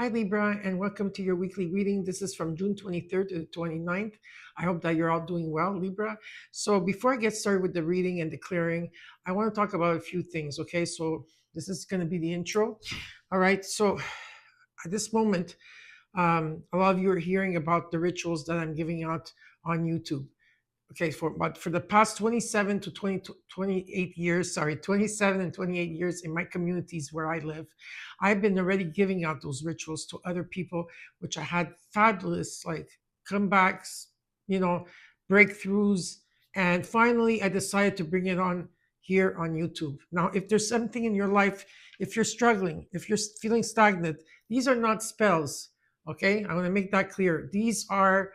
Hi, Libra, and welcome to your weekly reading. This is from June 23rd to the 29th. I hope that you're all doing well, Libra. So, before I get started with the reading and the clearing, I want to talk about a few things, okay? So, this is going to be the intro. All right. So, at this moment, a lot of you are hearing about the rituals that I'm giving out on YouTube. Okay, for the past 27 to 20 28 years, sorry, 27 and 28 years in my communities where I live, I've been already giving out those rituals to other people, which I had fabulous like comebacks, you know, breakthroughs. And finally, I decided to bring it on here on YouTube. Now, if there's something in your life, if you're struggling, if you're feeling stagnant, these are not spells. Okay, I want to make that clear. These are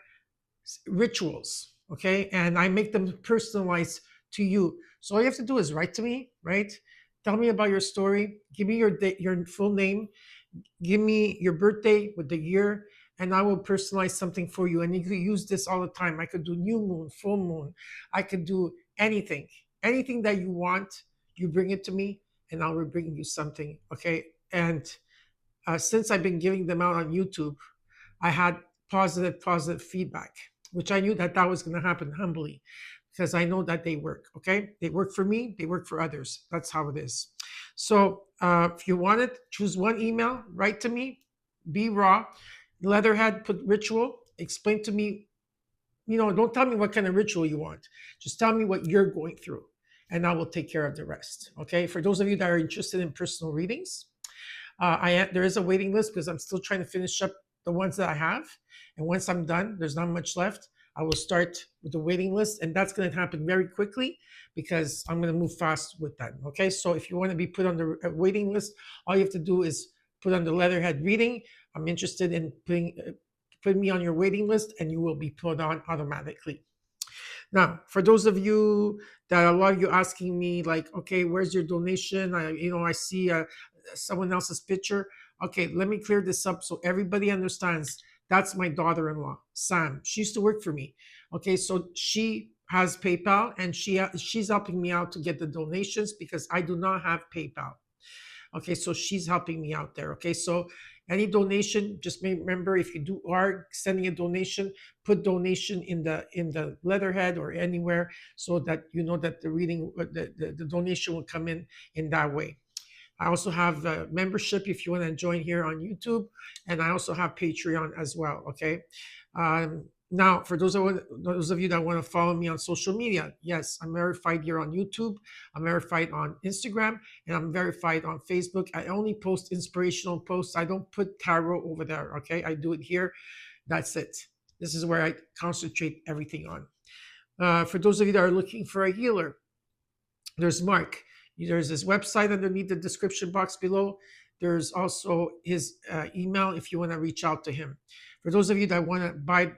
rituals, okay, and I make them personalized to you. So all you have to do is write to me, right? Tell me about your story, give me your full name, give me your birthday with the year, and I will personalize something for you. And you can use this all the time. I could do new moon, full moon, I could do anything that you want. You bring it to me and I will bring you something, okay? And since I've been giving them out on YouTube, I had positive feedback, which I knew that that was going to happen humbly because I know that they work. Okay, they work for me, they work for others. That's how it is. So if you want it, choose one email, write to me, be raw, letterhead, put ritual, explain to me. Don't tell me what kind of ritual you want. Just tell me what you're going through, and I will take care of the rest. Okay. For those of you that are interested in personal readings, there is a waiting list because I'm still trying to finish up the ones that I have. And once I'm done, there's not much left. I will start with the waiting list, and that's going to happen very quickly because I'm going to move fast with that. Okay, so if you want to be put on the waiting list, all you have to do is put on the letterhead reading. I'm interested in putting me on your waiting list, and you will be put on automatically. Now, for those of you that a lot of you asking me, like, okay, where's your donation? I see someone else's picture. Okay, let me clear this up so everybody understands. That's my daughter-in-law, Sam. She used to work for me. Okay, so she has PayPal, and she's helping me out to get the donations because I do not have PayPal. Okay, so she's helping me out there. Okay, so any donation, just remember, if you are sending a donation, put donation in the letterhead or anywhere so that you know that the reading, the donation will come in that way. I also have membership if you want to join here on YouTube, and I also have Patreon as well. Okay. Now, for those of you that want to follow me on social media, yes, I'm verified here on YouTube. I'm verified on Instagram, and I'm verified on Facebook. I only post inspirational posts. I don't put tarot over there. Okay, I do it here. That's it. This is where I concentrate everything on. For those of you that are looking for a healer, there's Mark. There's his website underneath the description box below. There's also his email if you want to reach out to him. For those of you that want to buy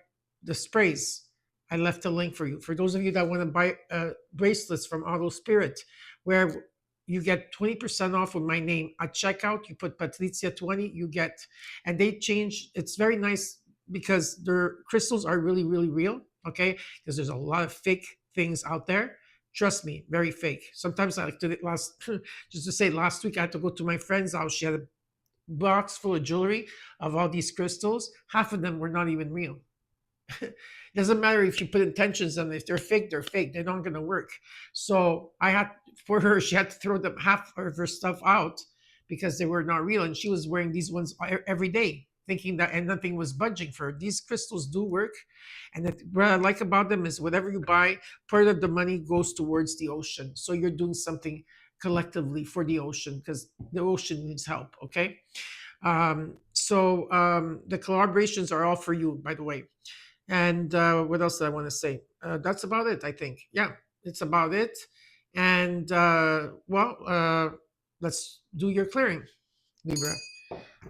the sprays, I left a link for you. For those of you that want to buy bracelets from Auto Spirit, where you get 20% off with my name at checkout, you put Patrizia 20, you get, and they change. It's very nice because their crystals are really, really real. Okay, because there's a lot of fake things out there. Trust me, very fake. Sometimes I like to just to say, last week I had to go to my friend's house. She had a box full of jewelry of all these crystals. Half of them were not even real. It doesn't matter if you put intentions on them. If they're fake, they're fake. They're not going to work. So I had, for her, she had to throw them half of her stuff out because they were not real. And she was wearing these ones every day, thinking that, and nothing was budging for her. These crystals do work. And what I like about them is whatever you buy, part of the money goes towards the ocean. So you're doing something collectively for the ocean because the ocean needs help. Okay. The collaborations are all for you, by the way. And what else did I want to say? That's about it, I think. Yeah, it's about it. And let's do your clearing, Libra.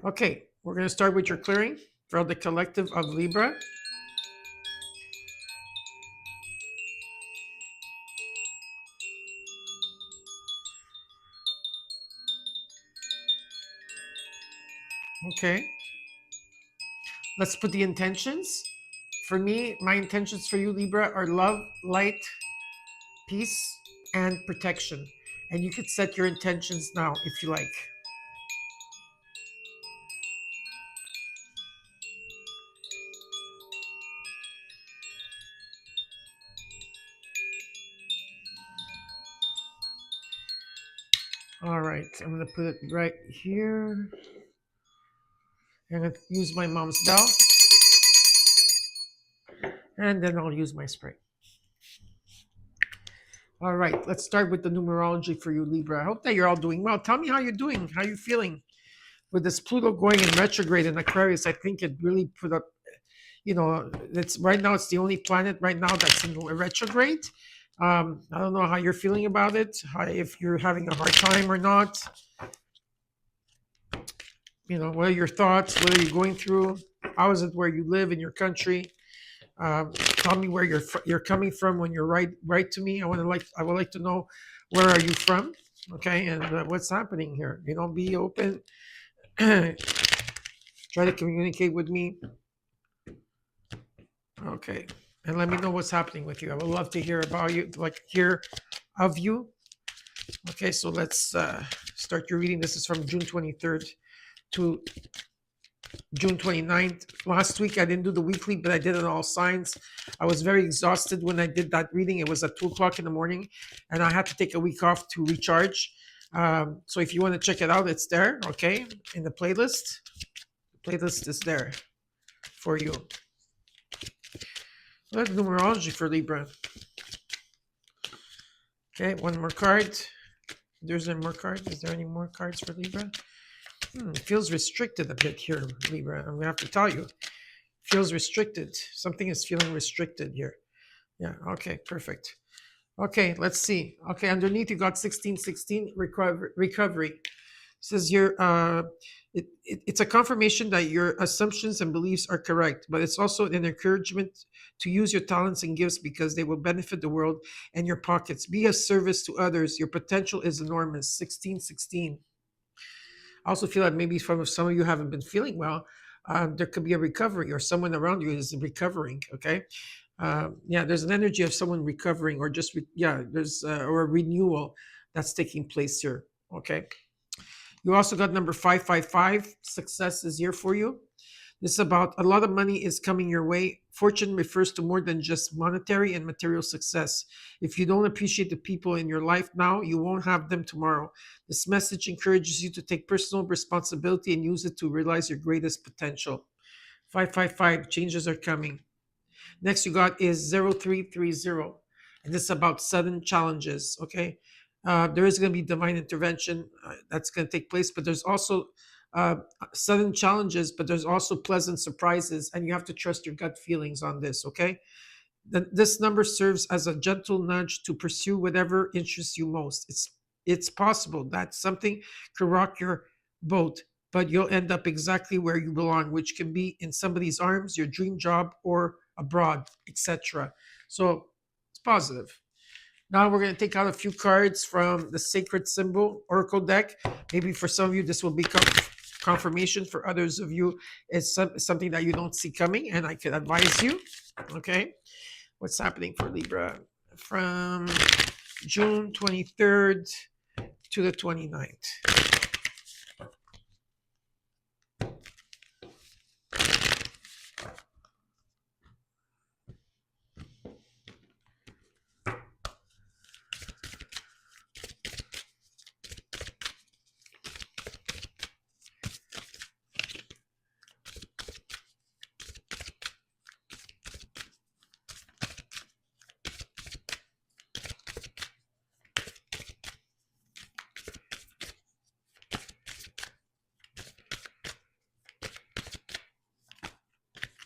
Okay, we're going to start with your clearing for the collective of Libra. Okay, let's put the intentions. For me, my intentions for you, Libra, are love, light, peace, and protection. And you could set your intentions now if you like. All right, I'm gonna put it right here. I'm gonna use my mom's bell, and then I'll use my spray. All right, let's start with the numerology for you, Libra. I hope that you're all doing well. Tell me how you're doing. How you feeling with this Pluto going in retrograde in Aquarius? I think it really put up. It's right now. It's the only planet right now that's in retrograde. I don't know how you're feeling about it. If you're having a hard time or not. What are your thoughts? What are you going through? How is it where you live in your country? Tell me where you're coming from when you're right to me. I would like to know where are you from, okay, and what's happening here. Be open. Try to communicate with me, okay, and let me know what's happening with you. I would love to hear about you, like hear of you. Okay, so let's start your reading. This is from June 23rd to June 29th. Last week I didn't do the weekly, but I did it all signs. I was very exhausted when I did that reading. It was at 2 o'clock in the morning, and I had to take a week off to recharge. So if you want to check it out, it's there, okay, in the playlist. The playlist is there for you. Let's numerology for Libra. Okay, one more card. There's no more card. Is there any more cards for Libra? It feels restricted a bit here, Libra. I'm gonna have to tell you. Feels restricted. Something is feeling restricted here. Yeah, okay, perfect. Okay, let's see. Okay, underneath you got 1616 recovery. It says it's a confirmation that your assumptions and beliefs are correct, but it's also an encouragement to use your talents and gifts because they will benefit the world and your pockets. Be a service to others. Your potential is enormous. 1616. I also feel that maybe from if some of you haven't been feeling well, there could be a recovery or someone around you is recovering. Okay. Yeah, there's an energy of someone recovering or just, there's, or a renewal that's taking place here. Okay. You also got number 555. Success is here for you. This is about a lot of money is coming your way. Fortune refers to more than just monetary and material success. If you don't appreciate the people in your life now, you won't have them tomorrow. This message encourages you to take personal responsibility and use it to realize your greatest potential. 555, changes are coming. Next you got is 0330. And this is about sudden challenges. Okay. There is going to be divine intervention that's going to take place, but there's also uh, sudden challenges, but there's also pleasant surprises, and you have to trust your gut feelings on this. Okay. This number serves as a gentle nudge to pursue whatever interests you most. It's possible that something could rock your boat, but you'll end up exactly where you belong, which can be in somebody's arms, your dream job, or abroad, etc. So it's positive. Now we're going to take out a few cards from the Sacred Symbol Oracle deck. Maybe for some of you, this will become confirmation. For others of you, it's something that you don't see coming, and I could advise you. Okay. What's happening for Libra from June 23rd to the 29th?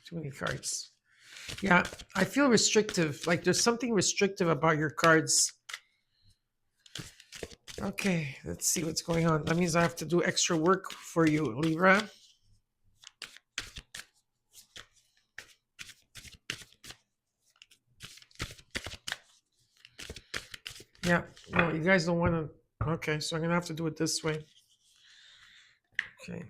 Too many cards. Yeah, I feel restrictive. Like there's something restrictive about your cards. Okay, let's see what's going on. That means I have to do extra work for you, Libra. Yeah, no, you guys don't want to. Okay, so I'm going to have to do it this way. Okay.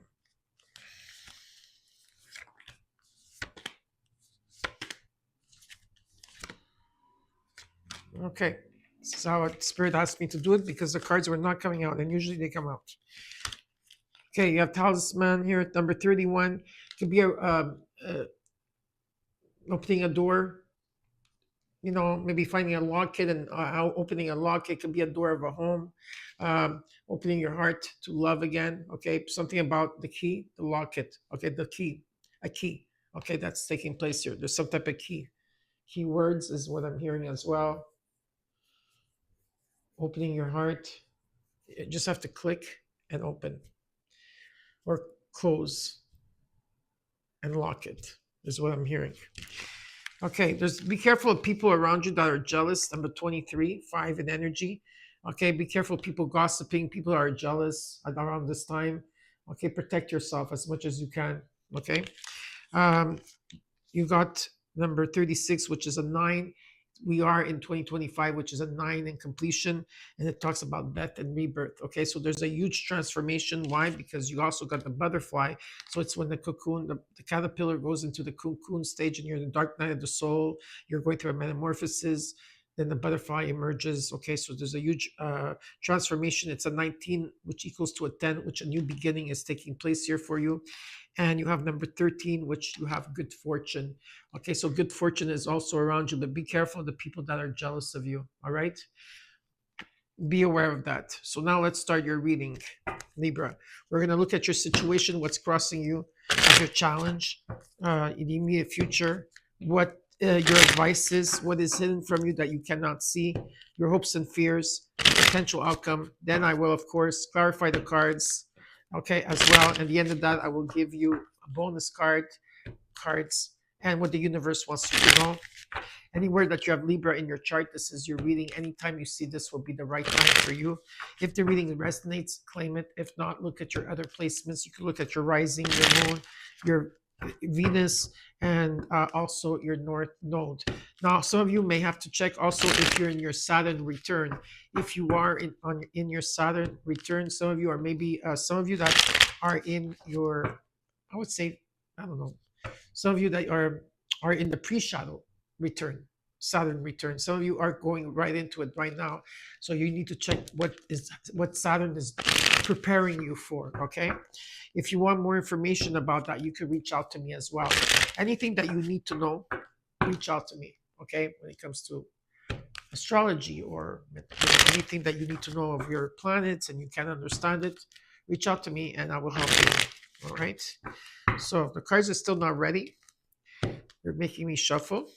Okay, this is how Spirit asked me to do it because the cards were not coming out, and usually they come out. Okay, you have Talisman here at number 31. Could be opening a door maybe finding a lock kit and opening a lock. It could be a door of a home, opening your heart to love again. Okay, something about the key, the lock kit. Okay, the key, a key. Okay, that's taking place here. There's some type of key. Keywords is what I'm hearing as well. Opening your heart. You just have to click and open, or close and lock it, is what I'm hearing. Okay, there's be careful of people around you that are jealous. Number 23, 5 in energy. Okay, be careful of people gossiping, people are jealous around this time. Okay, protect yourself as much as you can. Okay. Um, you got number 36, which is a 9. We are in 2025, which is a 9 in completion, and it talks about death and rebirth. Okay, so there's a huge transformation. Why? Because you also got the butterfly. So it's when the cocoon, the caterpillar goes into the cocoon stage, and you're in the dark night of the soul. You're going through a metamorphosis. Then the butterfly emerges. Okay, so there's a huge transformation. It's a 19, which equals to a 10, which a new beginning is taking place here for you. And you have number 13, which you have good fortune. Okay, so good fortune is also around you, but be careful of the people that are jealous of you. All right, be aware of that. So now let's start your reading, Libra. We're going to look at your situation, what's crossing you as your challenge in the immediate future, what your advice is, what is hidden from you that you cannot see, your hopes and fears, potential outcome. Then I will, of course, clarify the cards, okay, as well. And at the end of that, I will give you a bonus cards, and what the universe wants you to know. Anywhere that you have Libra in your chart, this is your reading. Anytime you see this will be the right time for you. If the reading resonates, claim it. If not, look at your other placements. You can look at your rising, your moon, your Venus, and also your North Node. Now, some of you may have to check also if you're in your Saturn return. If you are in your Saturn return, some of you are maybe some of you that are in your, I would say, I don't know, some of you that are in the pre-shadow return, Saturn return. Some of you are going right into it right now. So you need to check what Saturn is preparing you for. Okay. If you want more information about that, you can reach out to me as well. Anything that you need to know, reach out to me. Okay. When it comes to astrology or anything that you need to know of your planets and you can't understand it, reach out to me and I will help you. All right. So the cards are still not ready. They're making me shuffle.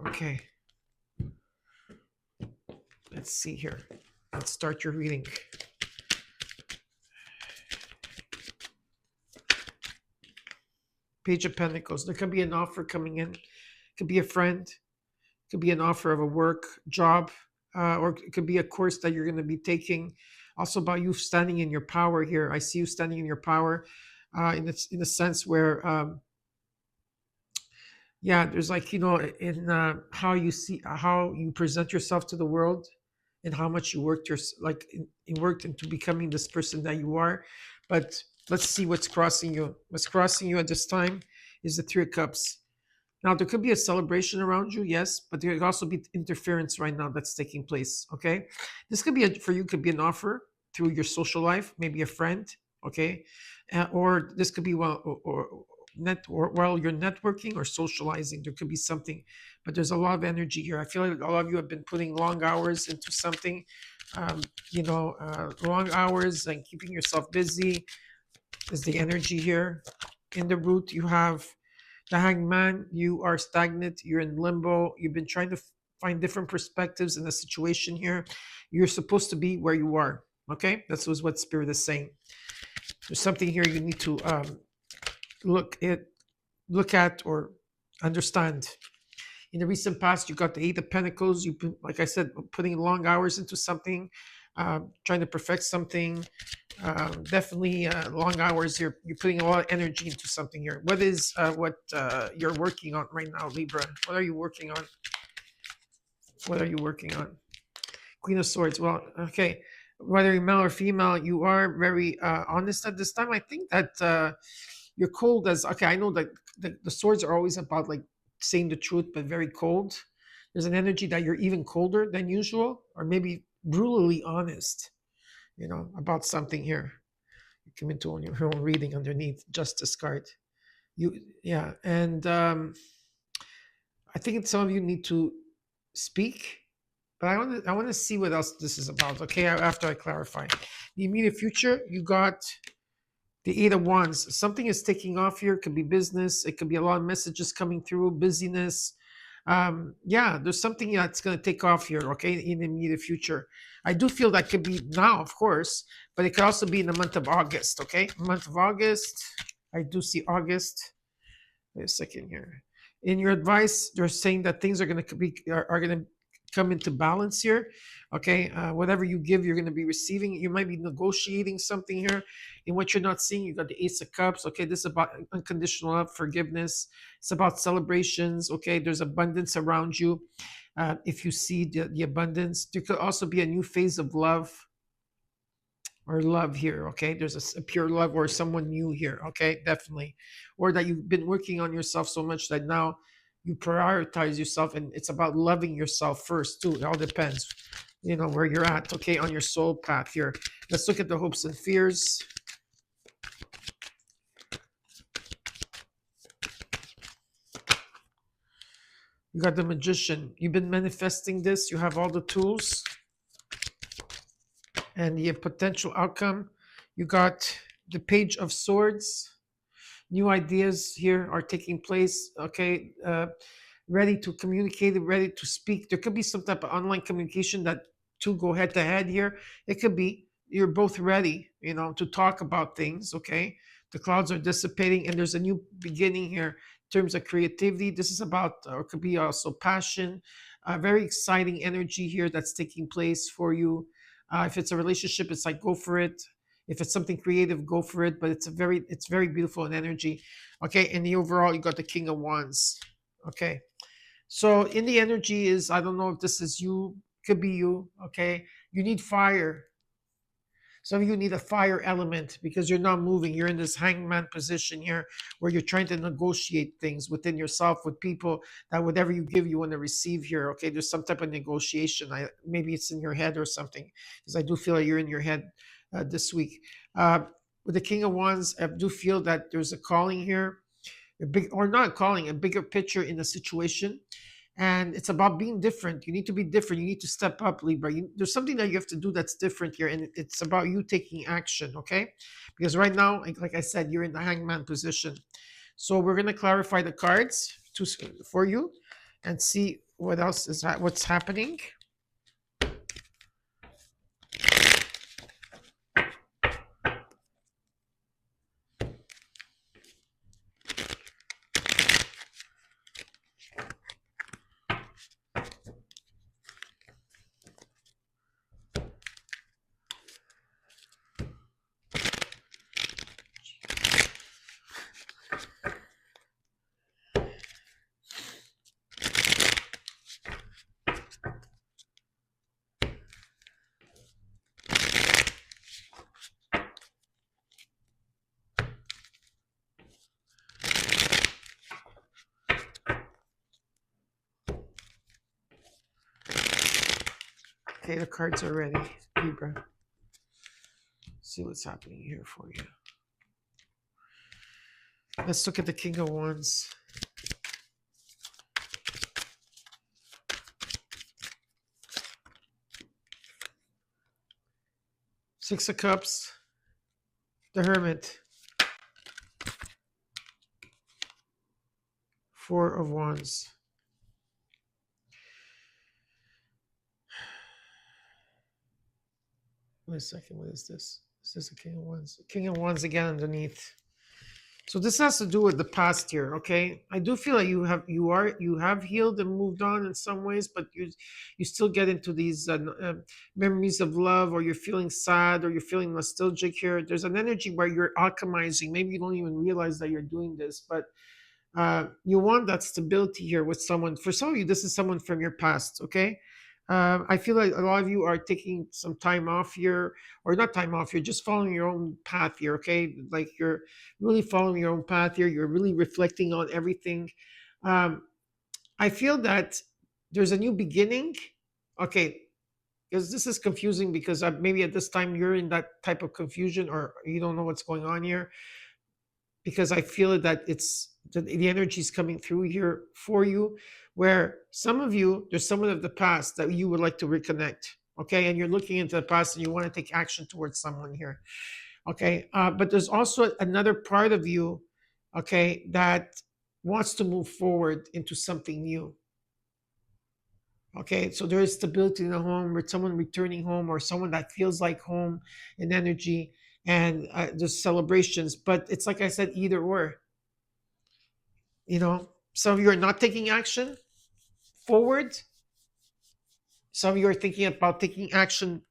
Okay. Let's see here. Let's start your reading. Page of Pentacles. There could be an offer coming in. It could be a friend. It could be an offer of a work, job, or it could be a course that you're going to be taking. Also about you standing in your power here. I see you standing in your power in a sense where yeah, there's like in how you see how you present yourself to the world and how much you worked you worked into becoming this person that you are. But let's see what's crossing you. What's crossing you at this time is the 3 of Cups. Now there could be a celebration around you, yes, but there could also be interference right now that's taking place. Okay, this could be for you, could be an offer through your social life, maybe a friend. Okay, or this could be while you're networking or socializing. There could be something, but there's a lot of energy here. I feel like a lot of you have been putting long hours into something, long hours and keeping yourself busy is the energy here. In the root, you have the Hangman. You are stagnant. You're in limbo. You've been trying to find different perspectives in the situation here. You're supposed to be where you are. Okay, that's what Spirit is saying. There's something here you need to look at or understand. In the recent past, you got the 8 of Pentacles. You've been, like I said, putting long hours into something, trying to perfect something. Definitely long hours. You're putting a lot of energy into something here. What is what you're working on right now, Libra? What are you working on? What are you working on? Queen of Swords. Well, okay. Whether you're male or female, you are very honest at this time. I think that you're cold as okay. I know that the swords are always about like saying the truth, but very cold. There's an energy that you're even colder than usual, or maybe brutally honest, about something here. come into her own reading underneath Justice card. You Yeah, and I think some of you need to speak, but I want to see what else this is about. Okay, after I clarify, the immediate future, you got the Eight of Wands. Something is taking off here. It could be business. It could be a lot of messages coming through. Busyness. Yeah, there's something that's going to take off here. Okay, in the immediate future, I do feel that could be now, of course, but it could also be in the month of August. Okay, month of August. I do see August. Wait a second here. In your advice, they're saying that things are going to come into balance here. Okay, whatever you give, you're going to be receiving. You might be negotiating something here. In what you're not seeing, you got the Ace of Cups. Okay, this is about unconditional love, forgiveness. It's about celebrations. Okay, there's abundance around you. If you see the abundance, there could also be a new phase of love or love here. Okay, there's a pure love or someone new here. Okay, definitely. Or that you've been working on yourself so much that now you prioritize yourself, and it's about loving yourself first too. It all depends, where you're at. Okay, on your soul path here. Let's look at the hopes and fears. You got the Magician. You've been manifesting this. You have all the tools and the potential outcome. You got the Page of Swords. New ideas here are taking place. Okay, ready to communicate, ready to speak. There could be some type of online communication that to go head to head here. It could be you're both ready, to talk about things. Okay, the clouds are dissipating, and there's a new beginning here in terms of creativity. This is about, or it could be also passion. Very exciting energy here that's taking place for you. If it's a relationship, it's like go for it. If it's something creative, go for it. But it's very beautiful in energy. Okay, in the overall, you got the King of Wands. Okay, so in the energy is, I don't know if this is you, could be you. Okay, you need fire. Some of you need a fire element because you're not moving. You're in this hangman position here where you're trying to negotiate things within yourself with people that whatever you give, you want to receive here. Okay, there's some type of negotiation. Maybe it's in your head or something, because I do feel like you're in your head this week. Uh, with the King of Wands, I do feel that there's a calling here, a big or not calling, a bigger picture in the situation, and it's about being different. You need to be different. You need to step up, Libra. There's something that you have to do that's different here, and it's about you taking action. Okay, because right now, like I said, you're in the hangman position. So we're going to clarify the cards for you and see what else is what's happening. Okay, the cards are ready, Libra. See what's happening here for you. Let's look at the King of Wands. Six of Cups, the Hermit, Four of Wands. Wait a second, what is this? Is this the King of Wands? King of Wands again underneath. So this has to do with the past here, okay? I do feel like you have healed and moved on in some ways, but you still get into these memories of love, or you're feeling sad, or you're feeling nostalgic here. There's an energy where you're alchemizing. Maybe you don't even realize that you're doing this, but you want that stability here with someone. For some of you, this is someone from your past. Okay, I feel like a lot of you are taking some time off here, or not time off. You're just following your own path here. Okay, like you're really following your own path here. You're really reflecting on everything. Um, I feel that there's a new beginning. Okay, because this is confusing because maybe at this time you're in that type of confusion or you don't know what's going on here, because I feel that the energy is coming through here for you, where some of you, there's someone of the past that you would like to reconnect. Okay. And you're looking into the past and you want to take action towards someone here. Okay. But there's also another part of you, okay, that wants to move forward into something new. Okay, so there is stability in the home, with someone returning home, or someone that feels like home in energy, and there's celebrations. But it's like I said, either or. Some of you are not taking action forward. Some of you are thinking about taking action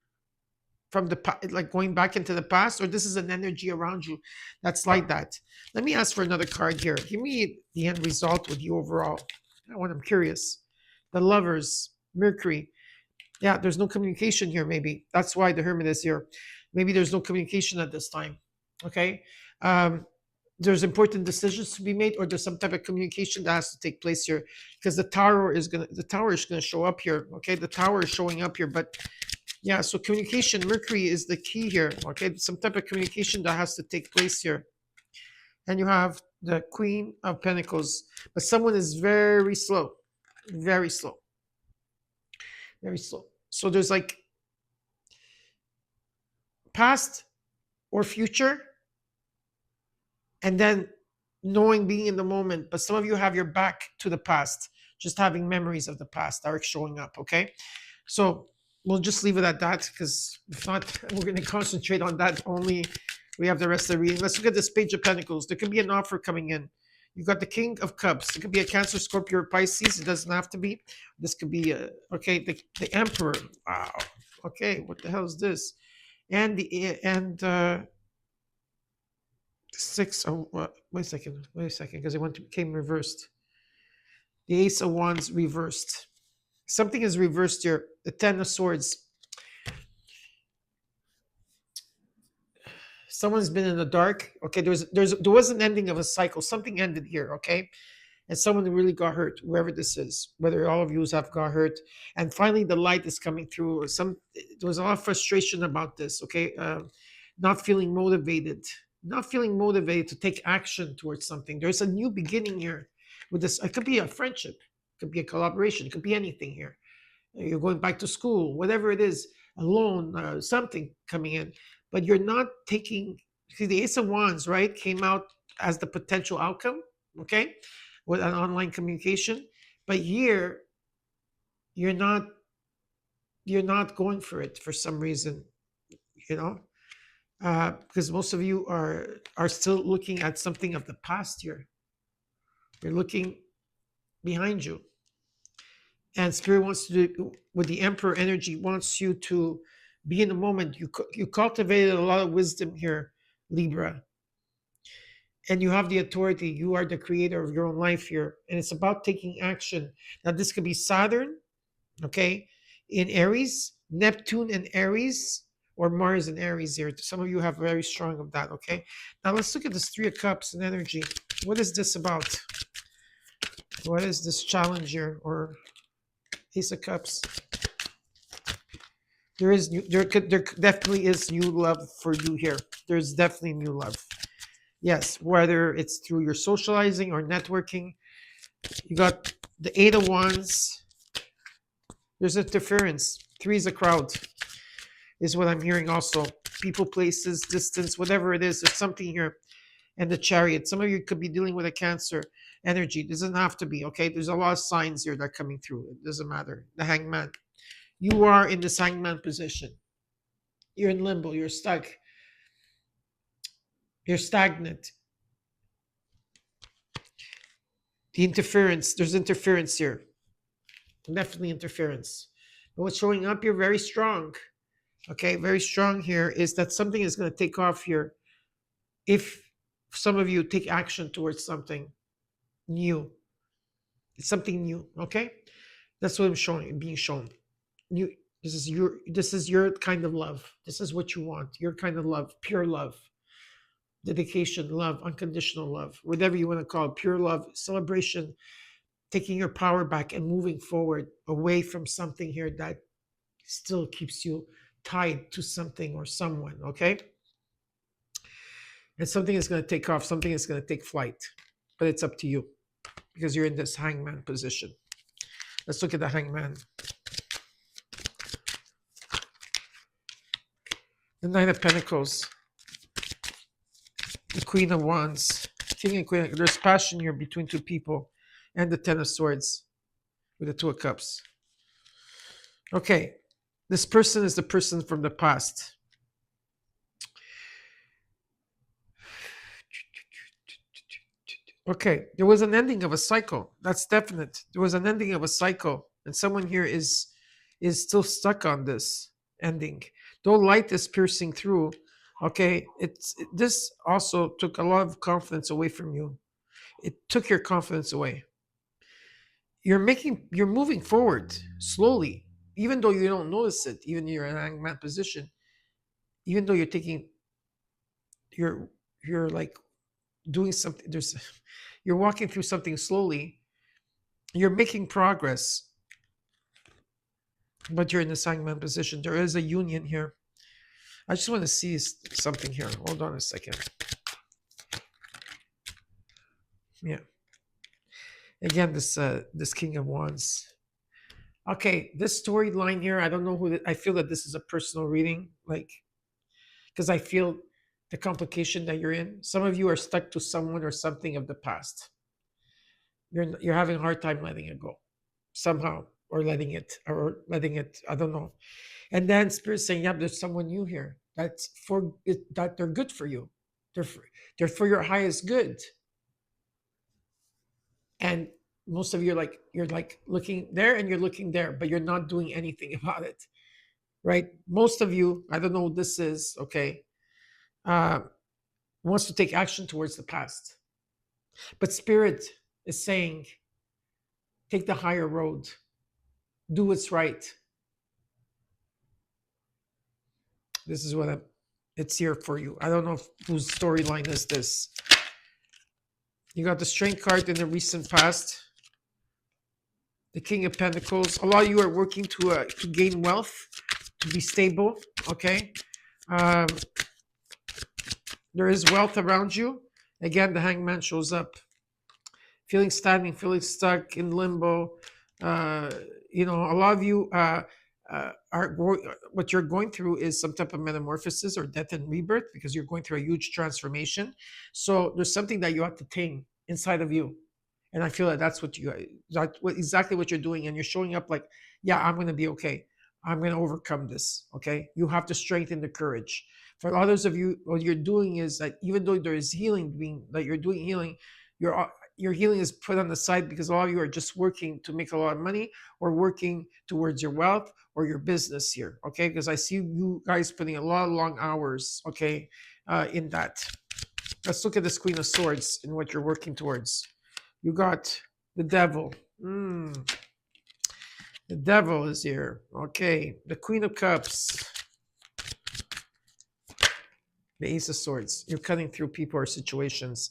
from like going back into the past, or this is an energy around you that's like that. Let me ask for another card here. Give me the end result with you overall. I'm curious. The Lovers, Mercury. Yeah, there's no communication here, maybe. That's why the Hermit is here. Maybe there's no communication at this time. Okay. Um, there's important decisions to be made, or there's some type of communication that has to take place here, because the tower is gonna show up here. Okay, the tower is showing up here, but yeah, so communication, Mercury is the key here. Okay, some type of communication that has to take place here. And you have the Queen of Pentacles, but someone is very slow, very slow, very slow. So there's like past or future, and then knowing, being in the moment. But some of you have your back to the past, just having memories of the past that are showing up. Okay, so we'll just leave it at that, because if not, we're going to concentrate on that only. We have the rest of the reading. Let's look at this Page of Pentacles. There could be an offer coming in. You've got the King of Cups. It could be a Cancer, Scorpio, or Pisces. It doesn't have to be. This could be the Emperor. Wow. Okay, what the hell is this? And the six. Oh, wait a second, because came reversed. The Ace of Wands reversed. Something is reversed here. The Ten of Swords. Someone's been in the dark. Okay, there was an ending of a cycle. Something ended here. Okay, and someone really got hurt. Whoever this is, whether all of you have got hurt, and finally the light is coming through. There was a lot of frustration about this. Okay, not feeling motivated, not feeling motivated to take action towards something. There's a new beginning here with this. It could be a friendship, it could be a collaboration, it could be anything here. You're going back to school, whatever it is, a loan, something coming in, but you're not taking. See, the Ace of Wands, right, came out as the potential outcome, okay, with an online communication, but here you're not you're not going for it for some reason, you know, because most of you are still looking at something of the past here. You're looking behind you, and Spirit wants to do, with the Emperor energy, wants you to be in the moment. You cultivated a lot of wisdom here, Libra, and you have the authority. You are the creator of your own life here, and it's about taking action. Now this could be Saturn, okay, in Aries, Neptune in Aries, or Mars in Aries here. Some of you have very strong of that. Okay, now let's look at this Three of Cups and energy. What is this about? What is this challenge here, or Ace of Cups? There definitely is new love for you here. There's definitely new love. Yes, whether it's through your socializing or networking. You got the Eight of Wands. There's interference. Three is a crowd, is what I'm hearing also. People, places, distance, whatever it is, there's something here. And the Chariot. Some of you could be dealing with a Cancer energy. It doesn't have to be, okay? There's a lot of signs here that are coming through. It doesn't matter. The Hangman. You are in this Hangman position. You're in limbo. You're stuck. You're stagnant. The interference. There's interference here. Definitely interference. But what's showing up here very strong, okay, very strong here, is that something is going to take off here if some of you take action towards something new. It's something new, okay? That's what I'm showing, being shown. New. This is your kind of love. This is what you want. Your kind of love, pure love, dedication, love, unconditional love, whatever you want to call it, pure love, celebration, taking your power back and moving forward away from something here that still keeps you tied to something or someone, okay? And something is going to take off, something is going to take flight, but it's up to you because you're in this hangman position. Let's look at the hangman. The Nine of Pentacles, the Queen of Wands, King and Queen. There's passion here between two people, and the Ten of Swords with the Two of Cups. Okay, this person is the person from the past. Okay, there was an ending of a cycle. That's definite. There was an ending of a cycle, and someone here is still stuck on this ending. Though light is piercing through, okay, this also took a lot of confidence away from you. It took your confidence away. You're moving forward slowly, even though you don't notice it, even you're in an hangman position, even though you're you're like doing something, you're walking through something slowly, you're making progress, but you're in a hangman position. There is a union here. I just want to see something here. Hold on a second. Yeah. Again, this King of Wands. Okay, this storyline here, I don't know I feel that this is a personal reading, like, because I feel the complication that you're in. Some of you are stuck to someone or something of the past. You're having a hard time letting it go somehow, or letting it, I don't know. And then Spirit's saying, yeah, there's someone new here that they're good for you. They're they're for your highest good. And most of you you're like looking there and you're looking there, but you're not doing anything about it, right? Most of you, I don't know what this is, okay, uh, wants to take action towards the past. But Spirit is saying, take the higher road, do what's right. This is it's here for you. I don't know whose storyline is this. You got the Strength card in the recent past. The King of Pentacles. A lot of you are working to gain wealth, to be stable. Okay, um, there is wealth around you. Again, the Hangman shows up. Feeling stagnant, feeling stuck in limbo. A lot of you what you're going through is some type of metamorphosis or death and rebirth because you're going through a huge transformation. So there's something that you have to tame inside of you, and I feel that exactly what you're doing, and you're showing up like, yeah, I'm going to be okay. I'm going to overcome this. Okay, you have to strengthen the courage. For others of you, what you're doing is that even though there is healing being that you're doing healing, your healing is put on the side because a lot of you are just working to make a lot of money or working towards your wealth or your business here. Okay, because I see you guys putting a lot of long hours. Okay, in that. Let's look at this Queen of Swords and what you're working towards. You got the Devil. The Devil is here. Okay, the Queen of Cups. The Ace of Swords. You're cutting through people or situations.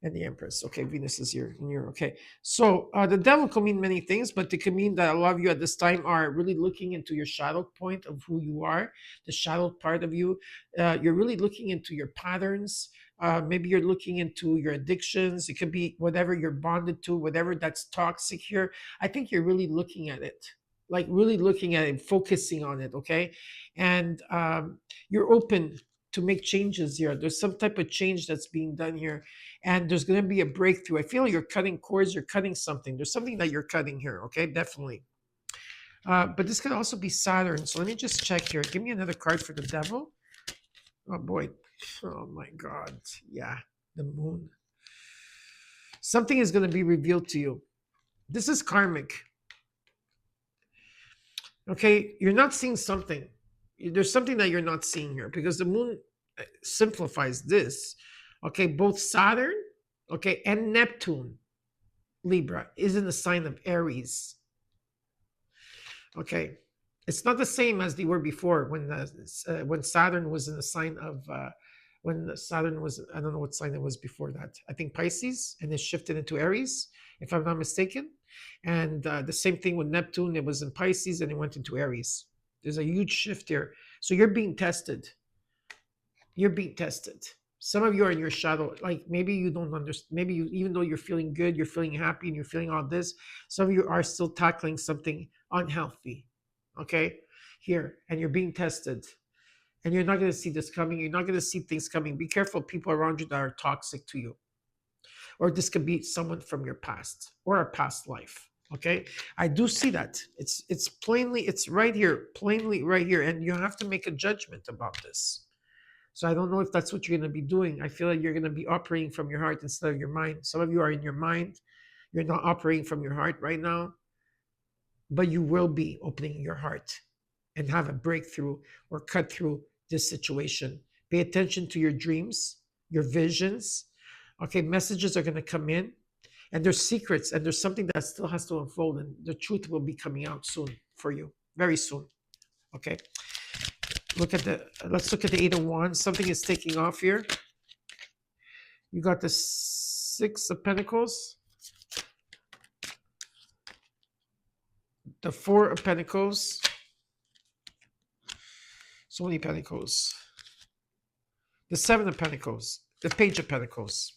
And the Empress. Okay, Venus is here. And you're okay. So the Devil can mean many things, but it can mean that a lot of you at this time are really looking into your shadow point of who you are, the shadow part of you. You're really looking into your patterns. Maybe you're looking into your addictions. It could be whatever you're bonded to, whatever that's toxic here. I think you're really looking at it, like really looking at it, focusing on it. Okay, and you're open to make changes here. There's some type of change that's being done here, and there's going to be a breakthrough. I feel you're cutting cords, you're cutting something. There's something that you're cutting here. Okay, definitely. But this could also be Saturn. So let me just check here. Give me another card for the Devil. Oh boy. Oh my God. Yeah, the Moon. Something is going to be revealed to you. This is karmic. Okay, you're not seeing something. There's something that you're not seeing here because the Moon simplifies this. Okay, both Saturn, okay, and Neptune, Libra, is in the sign of Aries. Okay, it's not the same as they were before when Saturn was in the sign of when Saturn was, I don't know what sign it was before that. I think Pisces, and it shifted into Aries, if I'm not mistaken. And the same thing with Neptune, it was in Pisces and it went into Aries. There's a huge shift here. So you're being tested. You're being tested. Some of you are in your shadow. Like maybe you don't understand. Maybe you, even though you're feeling good, you're feeling happy, and you're feeling all this. Some of you are still tackling something unhealthy. Okay, here, and you're being tested, and you're not going to see this coming. You're not going to see things coming. Be careful, people around you that are toxic to you, or this could be someone from your past or a past life. Okay, I do see that. It's plainly, it's right here, plainly right here, and you have to make a judgment about this. So I don't know if that's what you're going to be doing. I feel like you're going to be operating from your heart instead of your mind. Some of you are in your mind. You're not operating from your heart right now, but you will be opening your heart and have a breakthrough or cut through this situation. Pay attention to your dreams, your visions. Okay, messages are going to come in, and there's secrets, and there's something that still has to unfold, and the truth will be coming out soon for you, very soon. Okay, let's look at the Eight of Wands. Something is taking off here. You got the Six of Pentacles, the Four of Pentacles, so many Pentacles, the Seven of Pentacles, the Page of Pentacles.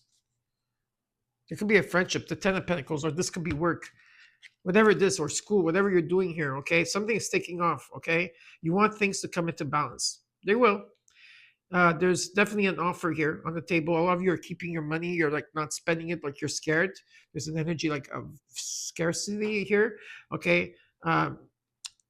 It could be a friendship, the Ten of Pentacles, or this could be work, whatever it is, or school, whatever you're doing here, okay? Something is taking off, okay? You want things to come into balance. They will. There's definitely an offer here on the table. A lot of you are keeping your money. You're like not spending it, like you're scared. There's an energy like of scarcity here, okay? Um,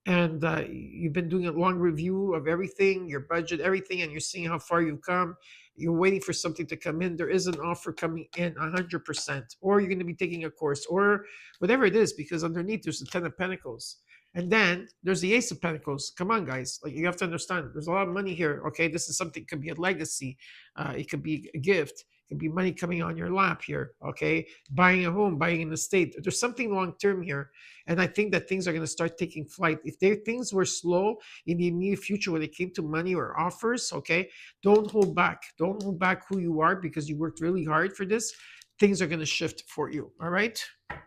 and you've been doing a long review of everything, your budget, everything, and you're seeing how far you've come. You're waiting for something to come in. There is an offer coming in 100%, or you're going to be taking a course, or whatever it is, because underneath there's the Ten of Pentacles. And then there's the Ace of Pentacles. Come on, guys. Like you have to understand, there's a lot of money here. Okay, this is something. It could be a legacy. It could be a gift. It could be money coming on your lap here. Okay, buying a home, buying an estate. There's something long term here, and I think that things are going to start taking flight. If things were slow in the immediate future when it came to money or offers, okay, don't hold back. Don't hold back who you are because you worked really hard for this. Things are going to shift for you. All right.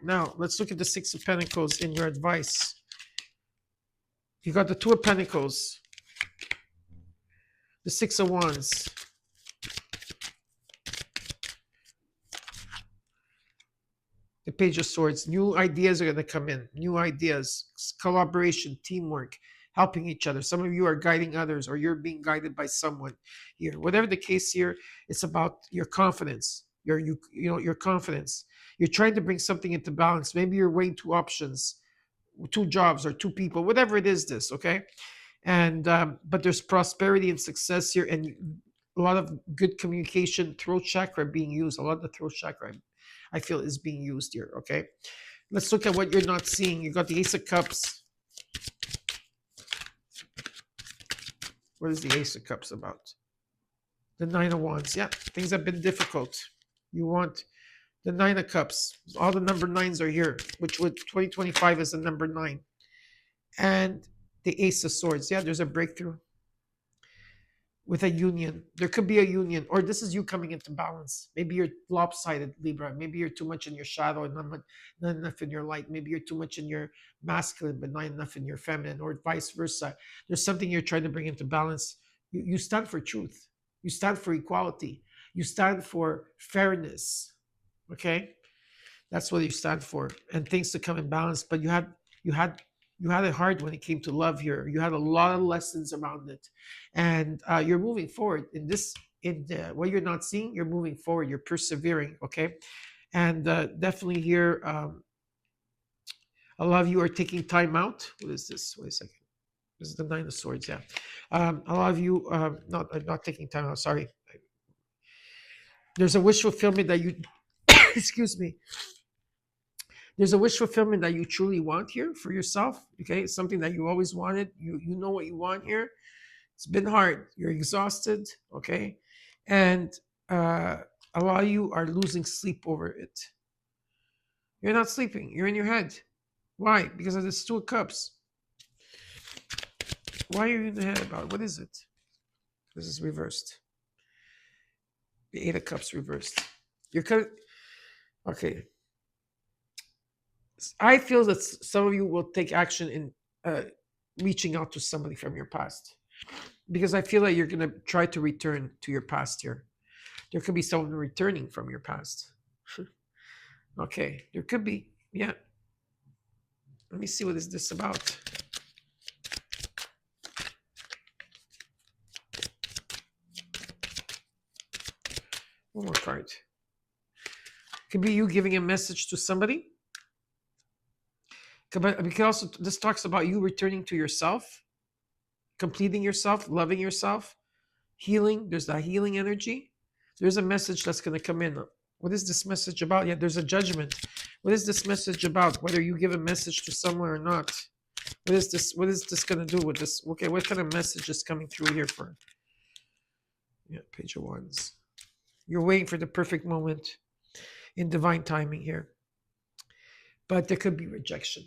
Now let's look at the Six of Pentacles in your advice. You got the Two of Pentacles, the Six of Wands, the Page of Swords. New ideas are going to come in. New ideas, collaboration, teamwork, helping each other. Some of you are guiding others, or you're being guided by someone here. Whatever the case here, it's about your confidence. Your confidence. You're trying to bring something into balance. Maybe you're weighing two options, two jobs, or two people. Whatever it is, this okay. And but there's prosperity and success here, and a lot of good communication. Throat chakra being used. A lot of the throat chakra, I feel, is being used here. Okay, let's look at what you're not seeing. You got the Ace of Cups. What is the Ace of Cups about? The Nine of Wands. Yeah, things have been difficult. You want the Nine of Cups. All the number nines are here, which would 2025 is the number 9. And the Ace of Swords. Yeah, there's a breakthrough with a union. There could be a union, or this is you coming into balance. Maybe you're lopsided, Libra. Maybe you're too much in your shadow and not enough in your light. Maybe you're too much in your masculine, but not enough in your feminine, or vice versa. There's something you're trying to bring into balance. You stand for truth. You stand for equality. You stand for fairness. Okay, that's what you stand for, and things to come in balance. But you had it hard when it came to love here. You had a lot of lessons around it, and you're moving forward in this. What you're not seeing, you're moving forward. You're persevering. Okay, and definitely here, a lot of you are taking time out. What is this? Wait a second. This is the Nine of Swords. Yeah, a lot of you not taking time out. Sorry. There's a wish fulfillment that you. Excuse me. There's a wish fulfillment that you truly want here for yourself. Okay, it's something that you always wanted. You know what you want here. It's been hard. You're exhausted. Okay, and a lot of you are losing sleep over it. You're not sleeping. You're in your head. Why? Because of this Two of Cups. Why are you in the head about it? What is it? This is reversed. The Eight of Cups reversed. You're kind of okay. I feel that some of you will take action in reaching out to somebody from your past, because I feel like you're going to try to return to your past here. There could be someone returning from your past. Okay, there could be. Yeah. Let me see, what is this about? One more card. Could be you giving a message to somebody. Because also this talks about you returning to yourself, completing yourself, loving yourself, healing. There's that healing energy. There's a message that's going to come in. What is this message about? Yeah, there's a judgment. What is this message about? Whether you give a message to someone or not. What is this? What is this going to do with this? Okay, what kind of message is coming through here for? Yeah, page of wands. You're waiting for the perfect moment in divine timing here. But there could be rejection.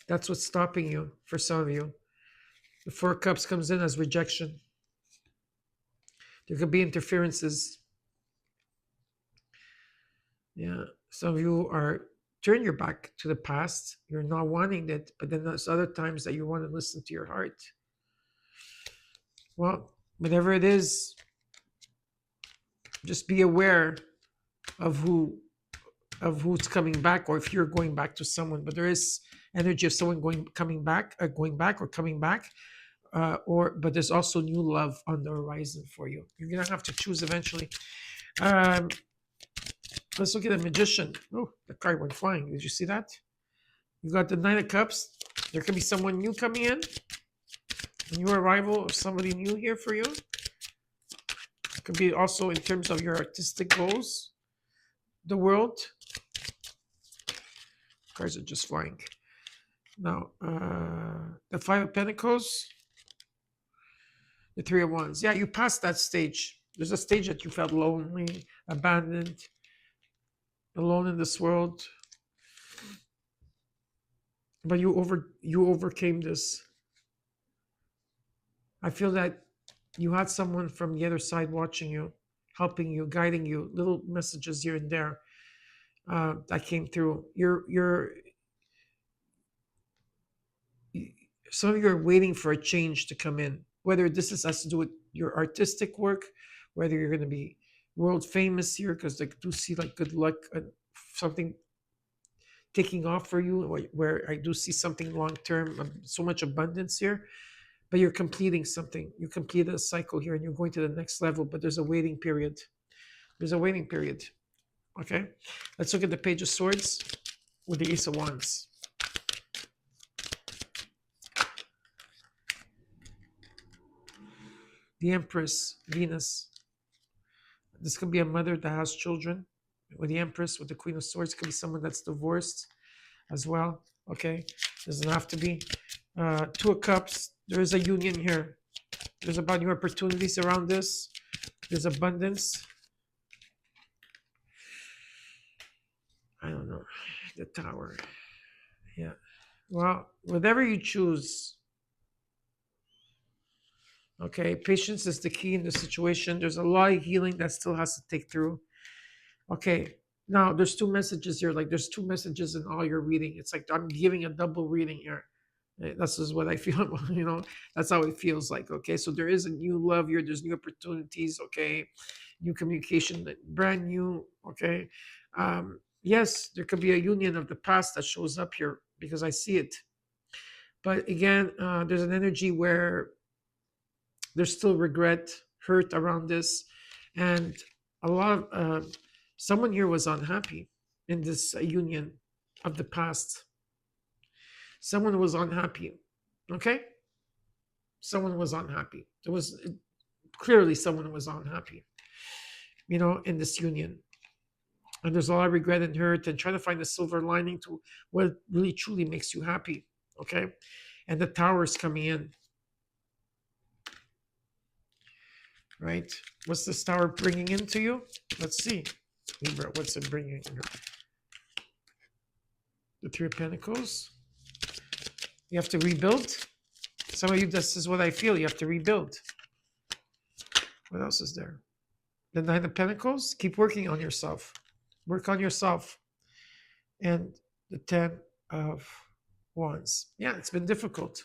That's what's stopping you for some of you. The Four of Cups comes in as rejection. There could be interferences. Yeah, some of you are turn your back to the past. You're not wanting it, but then there's other times that you want to listen to your heart. Well, whatever it is, just be aware of who's coming back, or if you're going back to someone. But there is energy of someone going back, but there's also new love on the horizon for you. You're gonna have to choose eventually. Let's look at the Magician. Oh, the card went flying. Did you see that? You got the Nine of Cups. There could be someone new coming in. A new arrival of somebody new here for you. It could be also in terms of your artistic goals. The World. Cards are just flying. Now, the Five of Pentacles. The Three of Wands. Yeah, you passed that stage. There's a stage that you felt lonely, abandoned, alone in this world. But you overcame this. I feel that you had someone from the other side watching you, helping you, guiding you, little messages here and there that came through. Some of you are waiting for a change to come in, whether this has to do with your artistic work, whether you're going to be world famous here, because I do see like good luck and something taking off for you, where I do see something long term, so much abundance here. But you're completing something. You completed a cycle here and you're going to the next level, but there's a waiting period. There's a waiting period. Okay? Let's look at the Page of Swords with the Ace of Wands. The Empress, Venus. This could be a mother that has children. With the Empress, with the Queen of Swords, it could be someone that's divorced as well. Okay? Doesn't have to be. Two of Cups. There is a union here. There's about new opportunities around this. There's abundance. I don't know. The Tower. Yeah. Well, whatever you choose. Okay. Patience is the key in the situation. There's a lot of healing that still has to take through. Okay. Now, there's two messages here. Like, there's two messages in all your reading. It's like I'm giving a double reading here. This is what I feel, that's how it feels like. Okay, so there is a new love here, there's new opportunities. Okay, new communication, brand new. Okay, yes, there could be a union of the past that shows up here, because I see it. But again, there's an energy where there's still regret, hurt around this, and a lot of someone here was unhappy in this union of the past. Someone was unhappy. Okay? Someone was unhappy. There was clearly someone was unhappy, in this union. And there's a lot of regret and hurt, and trying to find a silver lining to what really truly makes you happy. Okay? And the Tower is coming in. Right? What's this Tower bringing into you? Let's see. Libra, what's it bringing in? The Three of Pentacles. You have to rebuild. Some of you, this is what I feel. You have to rebuild. What else is there? The Nine of Pentacles. Keep working on yourself. Work on yourself. And the Ten of Wands. Yeah, it's been difficult.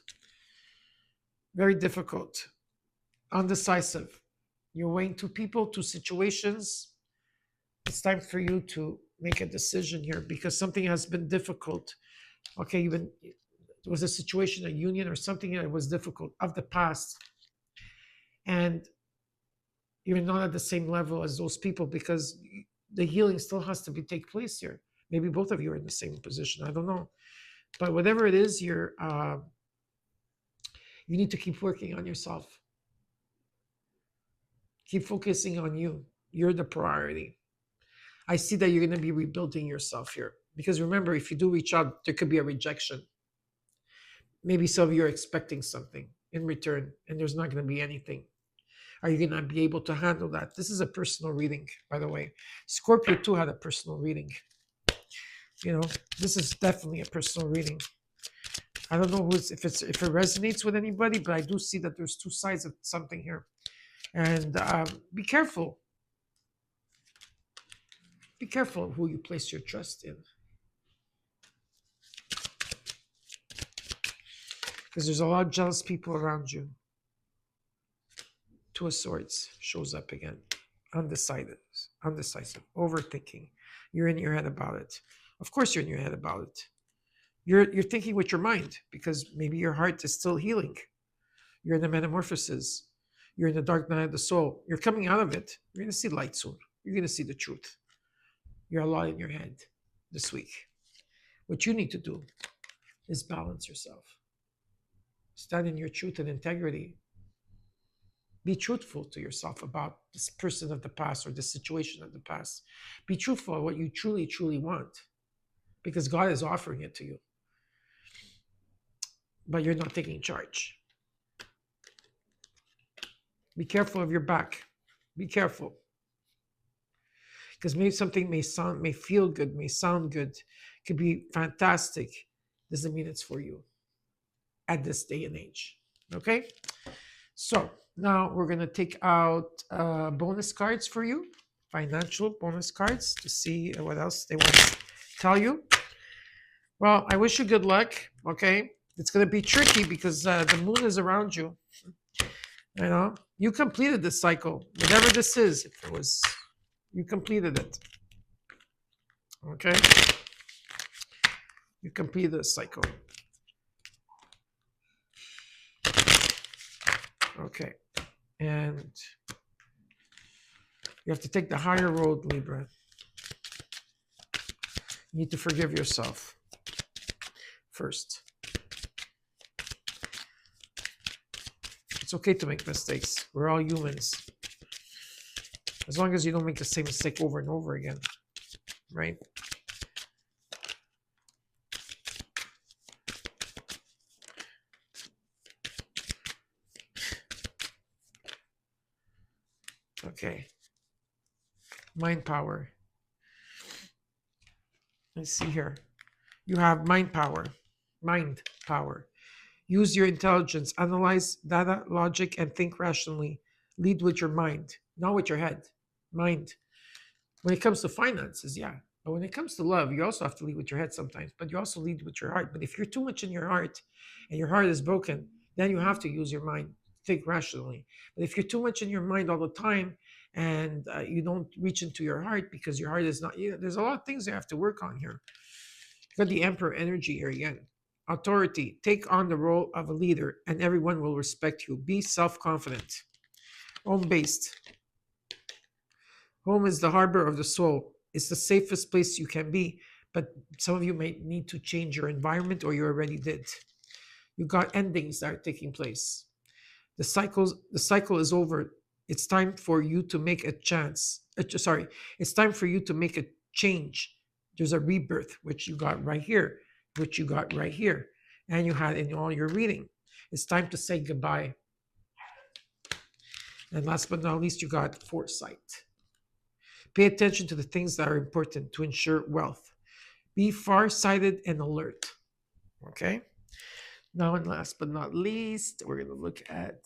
Very difficult. Undecisive. You're weighing two people, two situations. It's time for you to make a decision here because something has been difficult. Okay, even it was a situation, a union, or something that was difficult of the past, and you're not at the same level as those people because the healing still has to be take place here. Maybe both of you are in the same position. I don't know, but whatever it is, you need to keep working on yourself. Keep focusing on you. You're the priority. I see that you're going to be rebuilding yourself here because remember, if you do reach out, there could be a rejection. Maybe some of you are expecting something in return, and there's not going to be anything. Are you going to be able to handle that? This is a personal reading, by the way. Scorpio too had a personal reading. You know, this is definitely a personal reading. I don't know if it resonates with anybody, but I do see that there's two sides of something here. And be careful. Be careful who you place your trust in. Because there's a lot of jealous people around you. Two of Swords shows up again. Undecided, undecisive, overthinking. You're in your head about it. Of course you're in your head about it. You're thinking with your mind because maybe your heart is still healing. You're in the metamorphosis. You're in the dark night of the soul. You're coming out of it. You're going to see light soon. You're going to see the truth. You're a lot in your head this week. What you need to do is balance yourself. Stand in your truth and integrity. Be truthful to yourself about this person of the past or this situation of the past. Be truthful about what you truly, truly want because God is offering it to you. But you're not taking charge. Be careful of your back. Be careful. Because maybe something may feel good, may sound good, could be fantastic. Doesn't mean it's for you at this day and age. Okay? So now we're going to take out bonus cards for you, financial bonus cards to see what else they want to tell you. Well, I wish you good luck. Okay? It's going to be tricky because the moon is around you. You know, you completed this cycle, whatever this is. If it was, you completed it. Okay? You completed the cycle. Okay. And you have to take the higher road, Libra. You need to forgive yourself first. It's okay to make mistakes. We're all humans. As long as you don't make the same mistake over and over again, right? Okay. Mind power. Let's see here. You have mind power. Mind power. Use your intelligence. Analyze data, logic, and think rationally. Lead with your mind, not with your head. Mind. When it comes to finances, yeah. But when it comes to love, you also have to lead with your head sometimes, but you also lead with your heart. But if you're too much in your heart and your heart is broken, then you have to use your mind, think rationally. But if you're too much in your mind all the time and you don't reach into your heart because your heart is not, there's a lot of things you have to work on here. You got the Emperor energy here again. Authority, take on the role of a leader and everyone will respect you. Be self-confident. Home-based. Home is the harbor of the soul. It's the safest place you can be, but some of you may need to change your environment or you already did. You got endings that are taking place. The cycle is over. It's time for you to make a chance. It's time for you to make a change. There's a rebirth, which you got right here, which you got right here, and you had in all your reading. It's time to say goodbye. And last but not least, you got foresight. Pay attention to the things that are important to ensure wealth. Be farsighted and alert. Okay? Now, and last but not least, we're going to look at.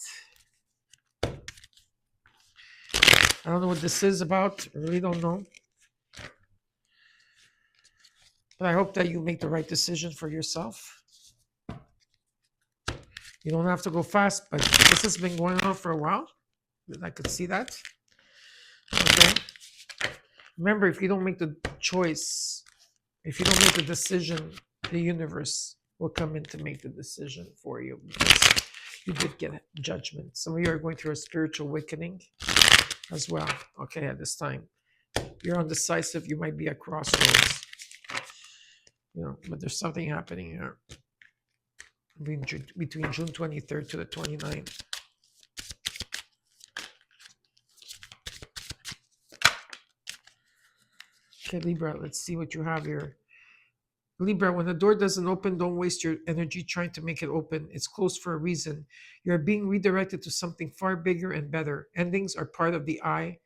I don't know what this is about. I really don't know. But I hope that you make the right decision for yourself. You don't have to go fast, but this has been going on for a while. I could see that. Okay. Remember, if you don't make the choice, if you don't make the decision, the universe will come in to make the decision for you because you did get judgment. Some of you are going through a spiritual awakening as well. Okay, at this time, you're undecisive. You might be at crossroads. But there's something happening here between June 23rd to the 29th. Okay, Libra, let's see what you have here. Libra, when the door doesn't open, don't waste your energy trying to make it open. It's closed for a reason. You're being redirected to something far bigger and better. Endings are part of the eye.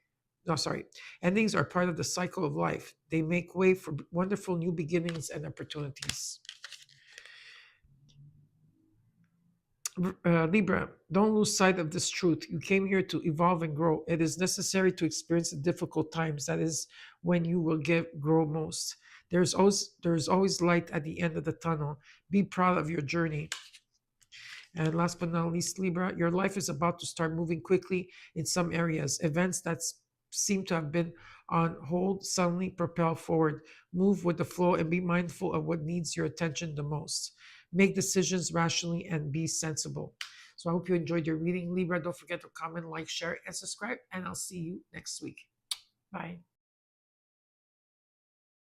No, sorry. Endings are part of the cycle of life. They make way for wonderful new beginnings and opportunities. Libra, don't lose sight of this truth. You came here to evolve and grow. It is necessary to experience the difficult times. That is when you will grow most. There's always light at the end of the tunnel. Be proud of your journey. And last but not least, Libra, your life is about to start moving quickly in some areas. Events that seem to have been on hold suddenly propel forward. Move with the flow and be mindful of what needs your attention the most. Make decisions rationally and be sensible. So I hope you enjoyed your reading, Libra. Don't forget to comment, like, share, and subscribe. And I'll see you next week. Bye.